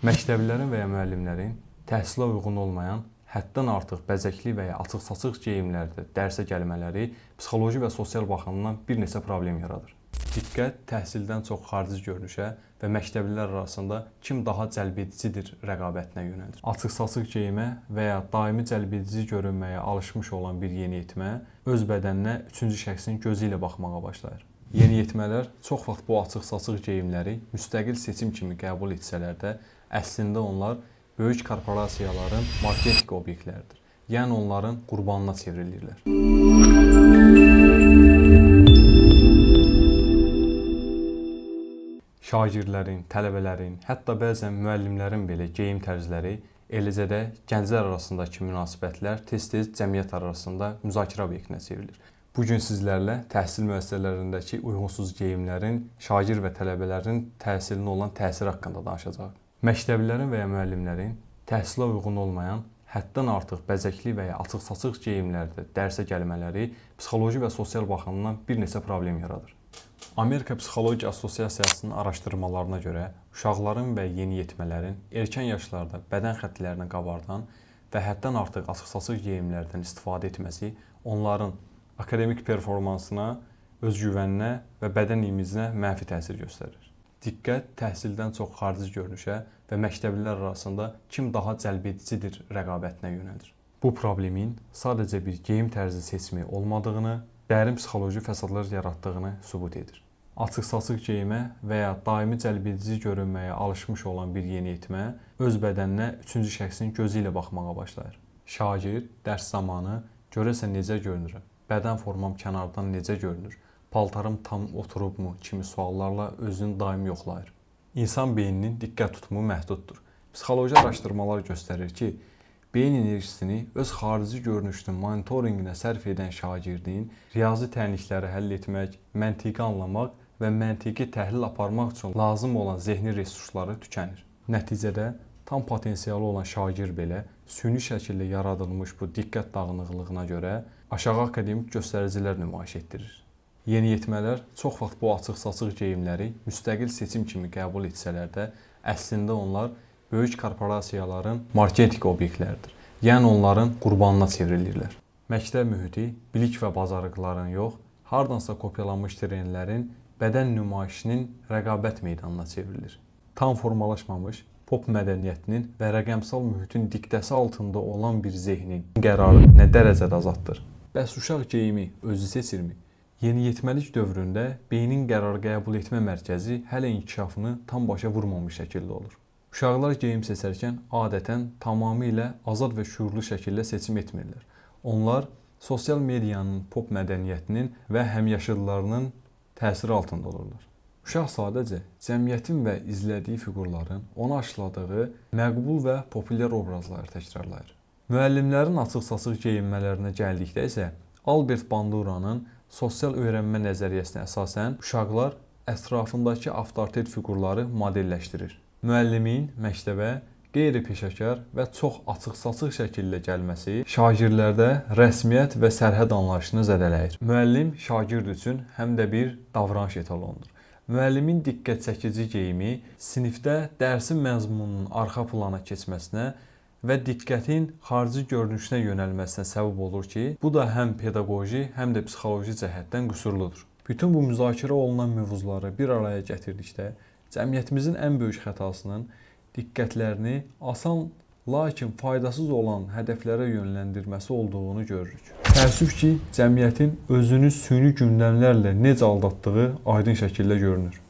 Məktəblilərin və ya müəllimlərin təhsilə uyğun olmayan, həddən artıq bəzəkli və ya açıq-saçıq geyimlərdə dərsə gəlmələri psixoloji və sosial baxımdan bir neçə problem yaradır. Diqqət təhsildən çox xarici görünüşə və məktəblilər arasında kim daha cəlbedicidir rəqabətinə yönəlir. Açıq-saçıq geyimə və ya daimi cəlbedici görünməyə alışmış olan bir yeniyetmə öz bədəninə üçüncü şəxsin gözü ilə baxmağa başlayır. Yeniyetmələr çox vaxt bu açıq-saçıq geyimləri müstəqil seçim kimi qəbul etsələr də, əslində onlar böyük korporasiyaların marketinq obyektləridir. Yəni onların qurbanına çevrilirlər. Şagirdlərin, tələbələrin, hətta bəzən müəllimlərin belə geyim tərzləri, eləcə də gənclər arasındakı münasibətlər tez-tez cəmiyyət arasında müzakirə obyektinə çevrilir. Bu gün sizlərlə təhsil müəssisələrindəki uyğunsuz geyimlərin şagird və tələbələrin təhsilinə olan təsiri haqqında danışacağıq. Məktəblilərin və ya müəllimlərin təhsilə uyğun olmayan, həddən artıq bəzəkli və ya açıq-saçıq geyimlərdə dərsə gəlmələri psixoloji və sosial baxımdan bir neçə problem yaradır. Amerika Psixologiya Assosiasiyasının araşdırmalarına görə uşaqların və yeniyetmələrin erkən yaşlarda bədən xəttlərini qabardan və həddən artıq açıq-saçıq geyimlərdən istifadə etməsi onların akademik performansına, özgüvəninə və bədən imicinə mənfi təsir göstərir. Diqqət təhsildən çox xarici görünüşə və məktəblilər arasında kim daha cəlbedicidir rəqabətinə yönəlir. Bu problemin sadəcə bir geyim tərzi seçimi olmadığını, dərin psixoloji fəsadlar yaratdığını sübut edir. Açıq-saçıq geyimə və ya daimi cəlbedici görünməyə alışmış olan bir yeniyetmə öz bədəninə üçüncü şəxsin gözü ilə baxmağa başlayır. Şagird dərs zamanı görəsən necə görünürəm, bədən formam kənardan necə görünür, paltarım tam oturubmu kimi suallarla özünü daim yoxlayır. İnsan beyninin diqqət tutumu məhduddur. Psixoloji araşdırmalar göstərir ki, beyin enerjisini öz xarici görünüşünün monitorinqinə sərf edən şagirdin riyazi tənlikləri həll etmək, məntiqi anlamaq və məntiqi təhlil aparmaq üçün lazım olan zehni resursları tükənir. Nəticədə tam potensialı olan şagird belə süni şəkildə yaradılmış bu diqqət dağınıqlığına görə aşağı akademik göstəricilər nümayiş etdirir. Yeniyetmələr çox vaxt bu açıq-saçıq geyimləri müstəqil seçim kimi qəbul etsələr də, əslində onlar böyük korporasiyaların marketinq obyektləridir. Yəni onların qurbanına çevrilirlər. Məktəb mühiti bilik və bacarıqların yox, hardansa kopyalanmış trendlərin bədən nümayişinin rəqabət meydanına çevrilir. Tam formalaşmamış pop mədəniyyətinin və rəqəmsal mühitin diktəsi altında olan bir zehnin qərarı nə dərəcədə azaddır? Bəs uşaq geyimi özü seçirmi? Yeniyetməlik dövründə beynin qərar qəbul etmə mərkəzi hələ inkişafını tam başa vurmamış şəkildə olur. Uşaqlar geyim seçərkən adətən tamamilə azad və şüurlu şəkildə seçim etmirlər. Onlar sosial medianın, pop mədəniyyətinin və həmyaşıdlarının təsiri altında olurlar. Uşaq sadəcə cəmiyyətin və izlədiyi fiqurların ona aşıladığı məqbul və populyar obrazları təkrarlayır. Müəllimlərin açıq-saçıq geyinmələrinə gəldikdə isə Albert Banduranın sosial öyrənmə nəzəriyyəsinə əsasən uşaqlar ətrafındakı avtoritet fiqurları modelləşdirir. Müəllimin məktəbə qeyri-peşəkar və çox açıq-saçıq şəkildə gəlməsi şagirdlərdə rəsmiyyət və sərhəd anlayışını zədələyir. Müəllim şagird üçün həm də bir davranış etalonudur. Müəllimin diqqət çəkici geyimi sinifdə dərsin məzmununun arxa plana keçməsinə və diqqətin xarici görünüşünə yönəlməsinə səbəb olur ki, bu da həm pedaqoji, həm də psixoloji cəhətdən qüsurludur. Bütün bu müzakirə olunan mövzuları bir araya gətirdikdə, cəmiyyətimizin ən böyük xətasının diqqətlərini asan, lakin faydasız olan hədəflərə yönləndirməsi olduğunu görürük. Təəssüf ki, cəmiyyətin özünü süni gündəmlərlə necə aldatdığı aydın şəkildə görünür.